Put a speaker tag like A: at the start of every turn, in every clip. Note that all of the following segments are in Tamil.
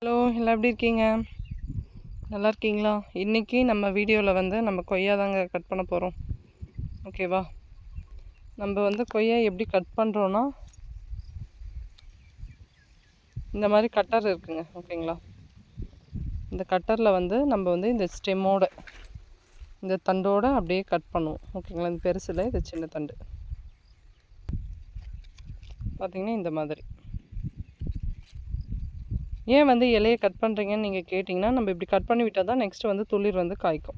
A: ஹலோ, எல்லாம் எப்படி இருக்கீங்க? நல்லா இருக்கீங்களா? இன்றைக்கி நம்ம வீடியோவில் வந்து நம்ம கொய்யா தாங்க கட் பண்ண போகிறோம். ஓகேவா? நம்ம வந்து கொய்யா எப்படி கட் பண்ணுறோன்னா, இந்த மாதிரி கட்டர் இருக்குங்க. ஓகேங்களா? இந்த கட்டரில் வந்து நம்ம வந்து இந்த ஸ்டெம்மோட இந்த தண்டோடு அப்படியே கட் பண்ணுவோம். ஓகேங்களா? இந்த பெருசில் இது சின்ன தண்டு பார்த்திங்கன்னா இந்த மாதிரி. ஏன் வந்து இலையை கட் பண்ணுறீங்கன்னு நீங்கள் கேட்டிங்கன்னா, நம்ம இப்படி கட் பண்ணி விட்டால் தான் நெக்ஸ்ட்டு வந்து துளிர் வந்து காய்க்கும்.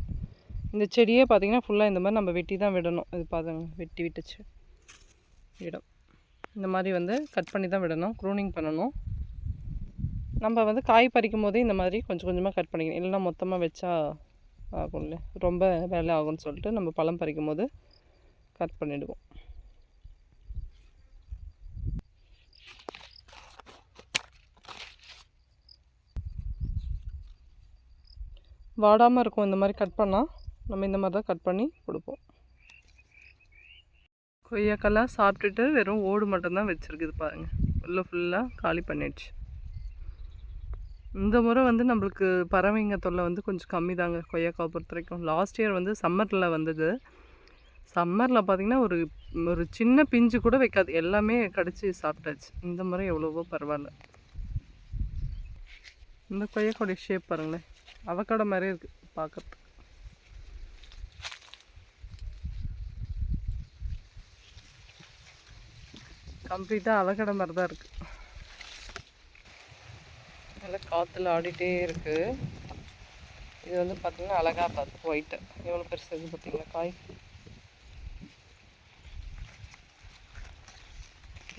A: இந்த செடியே பார்த்திங்கன்னா ஃபுல்லாக இந்த மாதிரி நம்ம வெட்டி தான் விடணும். இது பாருங்க, வெட்டி விட்டுச்சு இடம். இந்த மாதிரி வந்து கட் பண்ணி தான் விடணும், க்ரூனிங் பண்ணணும். நம்ம வந்து காய் பறிக்கும் போதே இந்த மாதிரி கொஞ்சம் கொஞ்சமாக கட் பண்ணிக்கணும். இல்லைன்னா மொத்தமாக வச்சா ஆகும்ல, ரொம்ப வேலை ஆகும்னு சொல்லிட்டு நம்ம பழம் பறிக்கும் போது கட் பண்ணிவிடுவோம். வாடாமல் இருக்கும் இந்த மாதிரி கட் பண்ணால். நம்ம இந்த மாதிரி தான் கட் பண்ணி கொடுப்போம். கொய்யாக்கெல்லாம் சாப்பிட்டுட்டு வெறும் ஓடு மட்டும்தான் வச்சுருக்குது பாருங்கள். ஃபுல்லாக காலி பண்ணிடுச்சு. இந்த முறை வந்து நம்மளுக்கு பறவைங்க தொல்லை வந்து கொஞ்சம் கம்மி தாங்க கொய்யாக்காவை பொறுத்த வரைக்கும். லாஸ்ட் இயர் வந்து சம்மரில் வந்தது. சம்மரில் பார்த்திங்கன்னா ஒரு சின்ன பிஞ்சு கூட வைக்காது, எல்லாமே கடிச்சு சாப்பிட்டாச்சு. இந்த முறை எவ்வளவோ பரவாயில்ல. இந்த கொய்யாக்கோடைய ஷேப் பாருங்களேன், அவக்காடோ மாதிரியே இருக்குது பார்க்கறதுக்கு. கம்ப்ளீட்டாக அவக்காடோ மாதிரி தான் இருக்குது. நல்லா காற்றுல ஆடிட்டே இருக்குது. இது வந்து பார்த்திங்கன்னா அலகாபாத் ஒயிட்டு எவ்வளோ பெருசு இருக்குது பார்த்திங்களா காய்.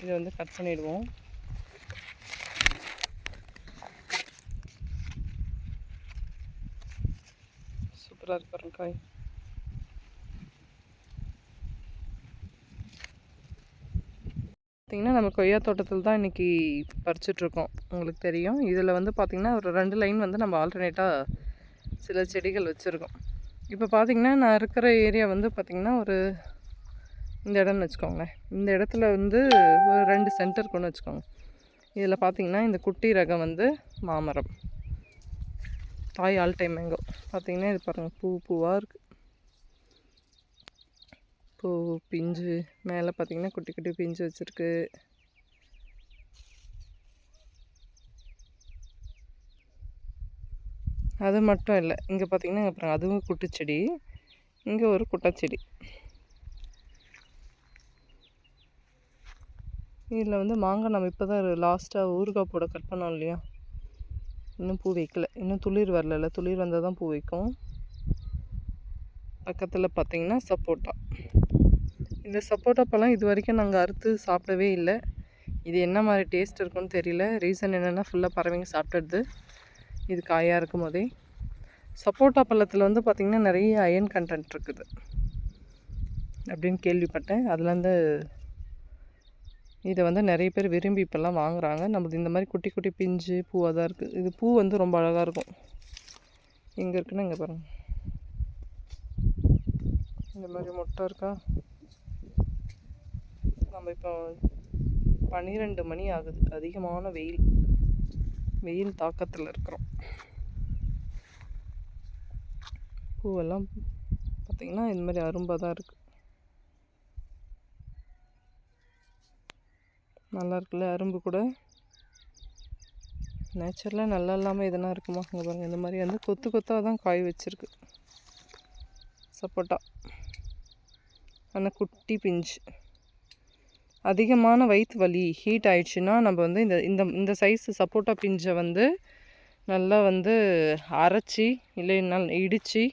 A: இதை வந்து கட் பண்ணிவிடுவோம். சூப்பராக இருக்கு பாருங்க காய். பார்த்திங்கன்னா நம்ம கொய்யா தோட்டத்தில் தான் இன்றைக்கி பறிச்சிட்ருக்கோம். உங்களுக்கு தெரியும். இதில் வந்து பார்த்திங்கன்னா ஒரு 2 லைன் வந்து நம்ம ஆல்டர்னேட்டாக சில செடிகள் வச்சுருக்கோம். இப்போ பார்த்திங்கன்னா நான் இருக்கிற ஏரியா வந்து பார்த்திங்கன்னா ஒரு இந்த இடம்னு வச்சுக்கோங்களேன். இந்த இடத்துல வந்து ஒரு 2 சென்டர் கொண்டு வச்சுக்கோங்க. இதில் பார்த்திங்கன்னா இந்த குட்டி ரகம் வந்து மாமரம், தாய் ஆல் டைம் மேங்கோ. பார்த்திங்கன்னா இது பாருங்கள், பூவாக இருக்குது. பூ பிஞ்சு மேலே பார்த்திங்கன்னா குட்டி குட்டி பிஞ்சு வச்சுருக்கு. அது மட்டும் இல்லை, இங்கே பார்த்திங்கன்னா அப்புறம் அதுவும் குட்டிச்செடி, இங்கே ஒரு குட்டச்செடி. இதில் வந்து மாங்காய் நம்ம இப்போ தான் லாஸ்ட்டாக ஊறுகாய் போட கட் பண்ணோம் இல்லையா, இன்னும் பூ வைக்கல, இன்னும் துளிர் வரல. துளிர் வந்தால் தான் பூ வைக்கும். பக்கத்தில் பார்த்திங்கன்னா சப்போட்டா. இந்த சப்போட்டா பழம் இது வரைக்கும் நாங்கள் அறுத்து சாப்பிடவே இல்லை. இது என்ன மாதிரி டேஸ்ட் இருக்குன்னு தெரியல. ரீசன் என்னென்னா ஃபுல்லாக பறவைங்க சாப்பிட்டுடுது இது காயாக இருக்கும் போதே. சப்போட்டா பழத்தில் வந்து பார்த்திங்கன்னா நிறைய அயன் கண்டென்ட் இருக்குது அப்படின்னு கேள்விப்பட்டேன். அதுலேருந்து இதை வந்து நிறைய பேர் விரும்பி இப்போல்லாம் வாங்குகிறாங்க. நம்மளுக்கு இந்த மாதிரி குட்டி குட்டி பிஞ்சு பூவாக தான் இருக்குது. இது பூ வந்து ரொம்ப அழகாக இருக்கும். எங்கே இருக்குன்னு இங்கே பாருங்கள், இந்த மாதிரி மொட்டை இருக்கா. நம்ம இப்போ 12 மணி ஆகுது. அதிகமான வெயில் தாக்கத்தில் இருக்கிறோம். பூவெல்லாம் பார்த்திங்கன்னா இந்த மாதிரி அரும்பாக தான் இருக்குது. நல்லா இருக்குல்ல அரும்பு கூட. நேச்சுரலாக நல்லா இல்லாமல் எதனா இருக்குமா? இங்கே பாருங்கள், இந்த மாதிரி வந்து கொத்து கொத்தாக தான் காய் வச்சுருக்கு சப்போட்டா. ஆனால் குட்டி பிஞ்சு. அதிகமான வயிற்று வலி ஹீட் ஆயிடுச்சுன்னா நம்ம வந்து இந்த சைஸ் சப்போட்டா பிஞ்சை வந்து நல்லா வந்து அரைச்சி இல்லைன்னா இடித்து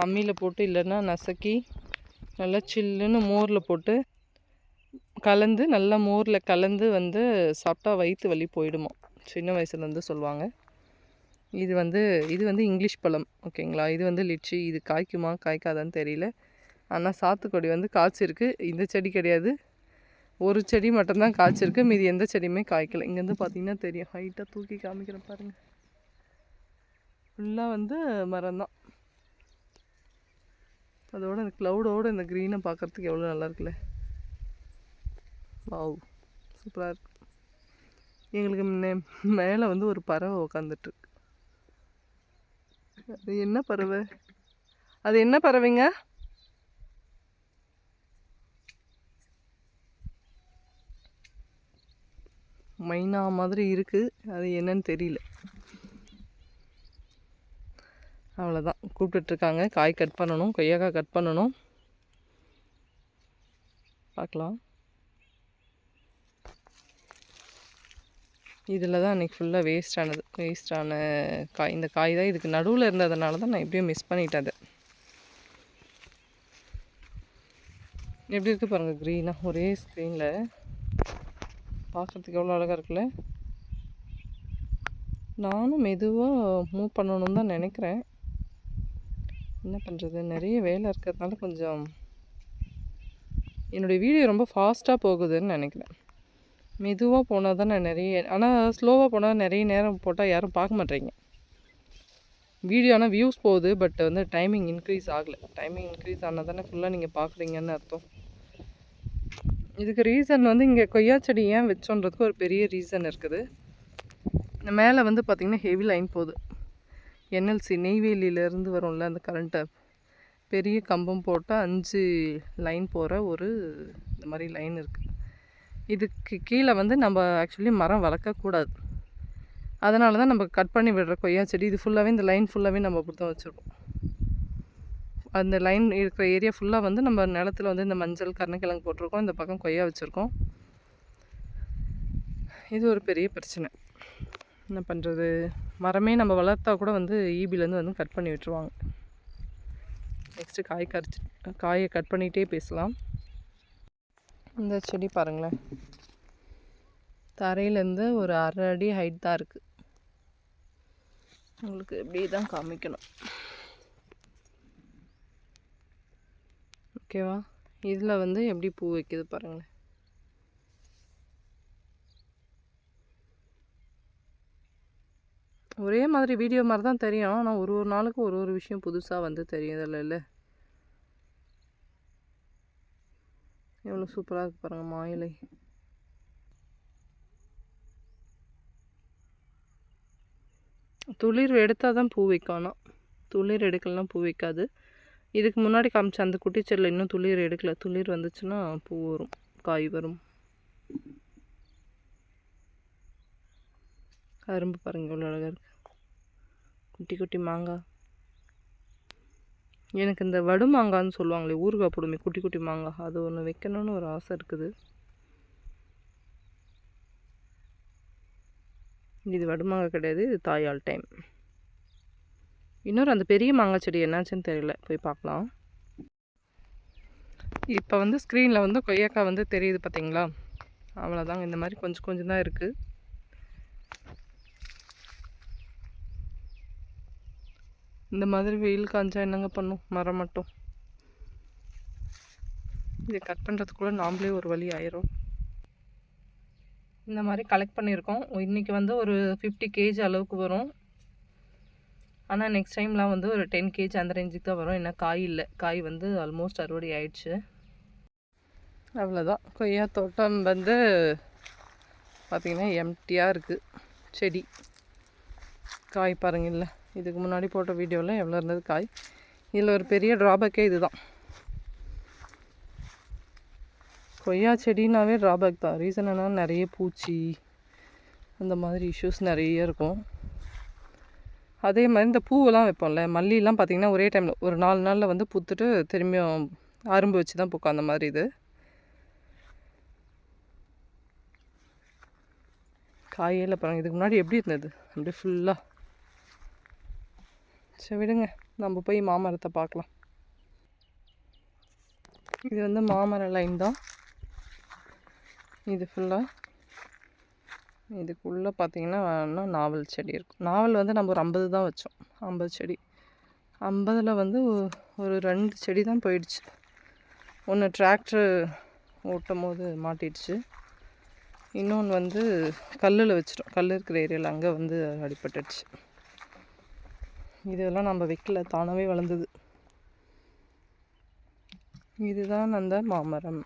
A: அம்மியில் போட்டு இல்லைன்னா நசுக்கி நல்லா சில்லுன்னு மோரில் போட்டு கலந்து, நல்லா மோரில் கலந்து வந்து சாப்பிட்டா வயிற்று வலி போயிடுமா, சின்ன வயசுலேருந்து சொல்லுவாங்க. இது வந்து இங்கிலீஷ் பழம். ஓகேங்களா? இது வந்து லிச்சி. இது காய்க்குமா காய்க்காதான்னு தெரியல. ஆனால் சாத்துக்குடி வந்து காய்ச்சிருக்கு. இந்த செடி கிடையாது, ஒரு செடி மட்டும்தான் காய்ச்சிருக்கு, மீதி எந்த செடியுமே காய்க்கலை. இங்கேருந்து பார்த்தீங்கன்னா தெரியும், ஹைட்டாக தூக்கி காமிக்கிறேன் பாருங்கள். ஃபுல்லாக வந்து மரம் தான். அதோட இந்த க்ளவுடோடு இந்த க்ரீனை பார்க்குறதுக்கு எவ்வளோ நல்லா இருக்குல்ல. வாவ், சூப்பராக இருக்குது. எங்களுக்கு மேலே வந்து ஒரு பறவை உக்காந்துட்டுருக்கு. அது என்ன பறவை? அது என்ன பறவைங்க? மைனா மாதிரி இருக்குது, அது என்னன்னு தெரியல. அவ்வளோதான், கூப்பிட்டுட்ருக்காங்க. காய் கட் பண்ணணும், கொய்யாக்காய் கட் பண்ணணும். பார்க்கலாம். இதில் தான் அன்றைக்கி ஃபுல்லாக வேஸ்டான காய். இந்த காய் தான் இதுக்கு நடுவில் இருந்ததுனால தான் நான் எப்படியும் மிஸ் பண்ணிட்டேன். அது எப்படி இருக்குது பாருங்கள், க்ரீனாக ஒரே ஸ்க்ரீனில் பார்க்குறதுக்கு எவ்வளோ அழகாக இருக்குல்ல. நானும் மெதுவாக மூவ் பண்ணணும்னு தான் நினைக்கிறேன். என்ன பண்ணுறது, நிறைய வேலை இருக்கிறதுனால கொஞ்சம் என்னுடைய வீடியோ ரொம்ப ஃபாஸ்ட்டாக போகுதுன்னு நினைக்கிறேன். மெதுவாக போனால் தான் நான் ஆனால் ஸ்லோவாக போனால் நிறைய நேரம் போட்டால் யாரும் பார்க்க மாட்டேறீங்க. வீடியோ ஆனால் வியூஸ் போகுது, பட் வந்து டைமிங் இன்க்ரீஸ் ஆகலை. டைமிங் இன்க்ரீஸ் ஆனால் தானே ஃபுல்லாக நீங்கள் பார்க்குறீங்கன்னு அர்த்தம். இதுக்கு ரீசன் வந்து இங்கே கொய்யா செடி ஏன் வச்சோன்றதுக்கு ஒரு பெரிய ரீசன் இருக்குது. இந்த மேலே வந்து பார்த்திங்கன்னா ஹெவி லைன் போகுது. என்எல்சி நெய்வேலியிலேருந்து வரும்ல அந்த கரண்ட்டை, பெரிய கம்பம் போட்டால் 5 லைன் போகிற ஒரு இந்த மாதிரி லைன் இருக்குது. இதுக்கு கீழே வந்து நம்ம ஆக்சுவலி மரம் வளர்க்கக்கூடாது. அதனால தான் நம்ம கட் பண்ணி விடுற கொய்யா செடி. இது ஃபுல்லாகவே, இந்த லைன் ஃபுல்லாகவே நம்ம அப்படி தான் வச்சுருக்கோம். அந்த லைன் இருக்கிற ஏரியா ஃபுல்லாக வந்து நம்ம நிலத்தில் வந்து இந்த மஞ்சள் கருணக்கிழங்கு போட்டிருக்கோம். இந்த பக்கம் கொய்யா வச்சுருக்கோம். இது ஒரு பெரிய பிரச்சனை. என்ன பண்ணுறது, மரமே நம்ம வளர்த்தா கூட வந்து ஈபிலேருந்து வந்து கட் பண்ணி விட்டுருவாங்க. நெக்ஸ்ட்டு காயை கட் பண்ணிகிட்டே பேசலாம். இந்த செடி பாருங்களேன், தரையிலேருந்து ஒரு 1/2 அடி ஹைட் தான் இருக்குது. உங்களுக்கு இப்படி தான் காமிக்கணும், ஓகேவா? இதில் வந்து எப்படி பூ வைக்கிது பாருங்களேன். ஒரே மாதிரி வீடியோ மாதிரி தான் தெரியும், ஆனால் ஒரு நாளுக்கு ஒரு விஷயம் புதுசாக வந்து தெரியுதில்ல. இல்லை, எவ்வளோ சூப்பராக இருக்குது பாருங்கள் மாயிலை. துளிர் எடுத்தால் தான் பூ வைக்கணும், துளிர் எடுக்கலாம் பூ வைக்காது. இதுக்கு முன்னாடி காமிச்ச அந்த குட்டி செடியில் இன்னும் துளிர் எடுக்கல. துளிர் வந்துச்சுன்னா பூ வரும், காய் வரும். கரும்பு பாருங்கள் எவ்வளோ அழகாக இருக்குது, குட்டி குட்டி மாங்காய். எனக்கு இந்த வடு மாங்கான்னு சொல்லுவாங்களே, ஊறுகாய் போடுமே குட்டி குட்டி மாங்காய், அது ஒன்று வைக்கணும்னு ஒரு ஆசை இருக்குது. இது வடு மாங்காய் கிடையாது, இது தாயால் டைம். இன்னொரு அந்த பெரிய மாங்காய் செடி என்னாச்சுன்னு தெரியல, போய் பார்க்கலாம். இப்போ வந்து ஸ்க்ரீனில் வந்து கொய்யாக்காய் வந்து தெரியுது பார்த்தீங்களா? அவ்வளோதாங்க, இந்த மாதிரி கொஞ்சம் கொஞ்சம் தான் இருக்குது. இந்த மாதிரி வெயில் காஞ்சா என்னங்க பண்ணும் மரம் மட்டும். இதை கட் பண்ணுறதுக்குள்ளே நாம்ளே ஒரு வழி ஆயிரும். இந்த மாதிரி கலெக்ட் பண்ணியிருக்கோம். இன்றைக்கி வந்து ஒரு 50 kg அளவுக்கு வரும். ஆனால் நெக்ஸ்ட் டைம்லாம் வந்து ஒரு 10 kg அந்த ரேஞ்சுக்கு தான் வரும். ஏன்னா காய் இல்லை, காய் வந்து ஆல்மோஸ்ட் அறுவடை ஆயிடுச்சு. அவ்வளோதான், கொய்யா தோட்டம் வந்து பார்த்திங்கன்னா எம்டியாக இருக்குது. செடி காய் பாருங்கள், இல்லை இதுக்கு முன்னாடி போட்ட வீடியோவில் எவ்வளோ இருந்தது காய். இதில் ஒரு பெரிய ட்ராபேக்கே இது தான். கொய்யா செடினாவே ட்ராபேக் தான். ரீசன் என்னன்னா நிறைய பூச்சி அந்த மாதிரி இஷ்யூஸ் நிறைய இருக்கும். அதே மாதிரி இந்த பூவெல்லாம் வைப்போம்ல, மல்லிலாம் பார்த்திங்கன்னா ஒரே டைமில் ஒரு 4 நாளில் வந்து பூத்துட்டு திரும்பியும் அரும்பு வச்சு தான் பூக்கும் அந்த மாதிரி. இது காயில் பாருங்கள், இதுக்கு முன்னாடி எப்படி இருந்தது அப்படியே ஃபுல்லாக. சரி விடுங்க, நம்ம போய் மாமரத்தை பார்க்கலாம். இது வந்து மாமர லைன் தான். இது ஃபுல்லாக இதுக்குள்ளே பார்த்திங்கன்னா நாவல் செடி இருக்கும். நாவல் வந்து நம்ம ஒரு 50 தான் வச்சோம், 50 செடி. 50ல் வந்து ஒரு 2 செடி தான் போயிடுச்சு. ஒன்று டிராக்டர் ஓட்டும் போது மாட்டிடுச்சு, இன்னொன்று வந்து கல்லில் வச்சிட்டோம், கல் இருக்கிற ஏரியாவில் அங்கே வந்து அடிபட்டுடுச்சு. இதெல்லாம் நம்ம வைக்கல, தானாகவே வளர்ந்தது. இதுதான் அந்த மாமரம்.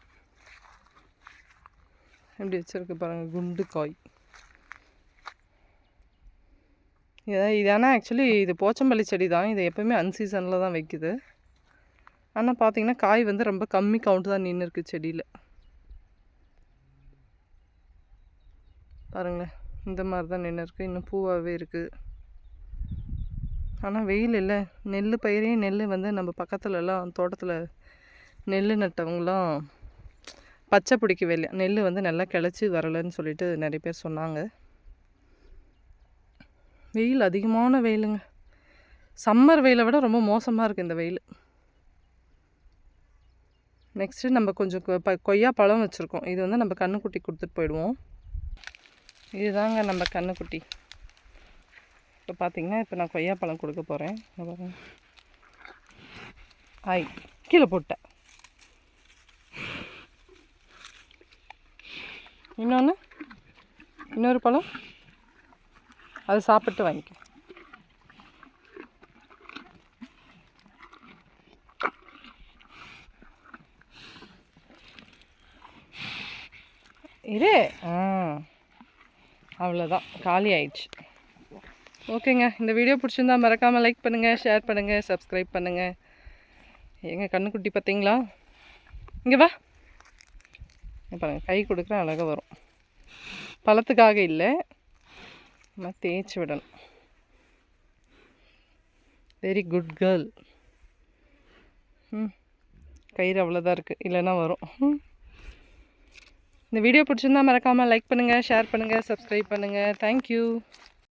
A: எப்படி வச்சுருக்கு பாருங்கள், குண்டு காய். இது ஆனால் ஆக்சுவலி இது போச்சம்பள்ளி செடி தான். இது எப்போவுமே அன்சீசனில் தான் வைக்குது. ஆனால் பார்த்தீங்கன்னா காய் வந்து ரொம்ப கம்மி கவுண்ட் தான் நின்று இருக்குது செடியில். பாருங்களேன், இந்த மாதிரி தான் நின்று இருக்குது. இன்னும் பூவாகவே இருக்குது. ஆனால் வெயில் இல்லை. நெல் பயிரையும் நெல் வந்து நம்ம பக்கத்துலலாம் தோட்டத்தில் நெல் நட்டவங்களாம் பச்சை பிடிக்கவே இல்லை. நெல் வந்து நல்லா கிளச்சி வரலைன்னு சொல்லிட்டு நிறைய பேர் சொன்னாங்க. வெயில் அதிகமான வெயிலுங்க. சம்மர் வெயிலை விட ரொம்ப மோசமாக இருக்குது இந்த வெயில். நெக்ஸ்ட்டு நம்ம கொஞ்சம் கொய்யா பழம் வச்சுருக்கோம். இது வந்து நம்ம கன்றுக்குட்டி கொடுத்துட்டு போயிடுவோம். இதுதாங்க நம்ம கன்றுக்குட்டி. இப்போ பார்த்தீங்கன்னா இப்போ நான் கொய்யா பழம் கொடுக்க போகிறேன். பாருங்க, ஆய் கீழே போட்டேன். இன்னொரு பழம் அது சாப்பிட்டு வாங்கிக்க. இரு. அவ்வளோதான், காலி ஆயிடுச்சு. ஓகேங்க, இந்த வீடியோ பிடிச்சிருந்தா மறக்காமல் லைக் பண்ணுங்கள், ஷேர் பண்ணுங்கள், சப்ஸ்கிரைப் பண்ணுங்கள். எங்கள் கண்ணுக்குட்டி பார்த்தீங்களா? இங்கே வா. பாருங்கள், கை கொடுக்குற அழகாக வரும். பழத்துக்காக இல்லை, நம்ம தேய்ச்சி விடணும். Very good girl. கயிறு அவ்வளோதான் இருக்குது, இல்லைன்னா வரும். இந்த வீடியோ பிடிச்சிருந்தா மறக்காமல் லைக் பண்ணுங்கள், ஷேர் பண்ணுங்கள், சப்ஸ்கிரைப் பண்ணுங்கள். தேங்க்யூ.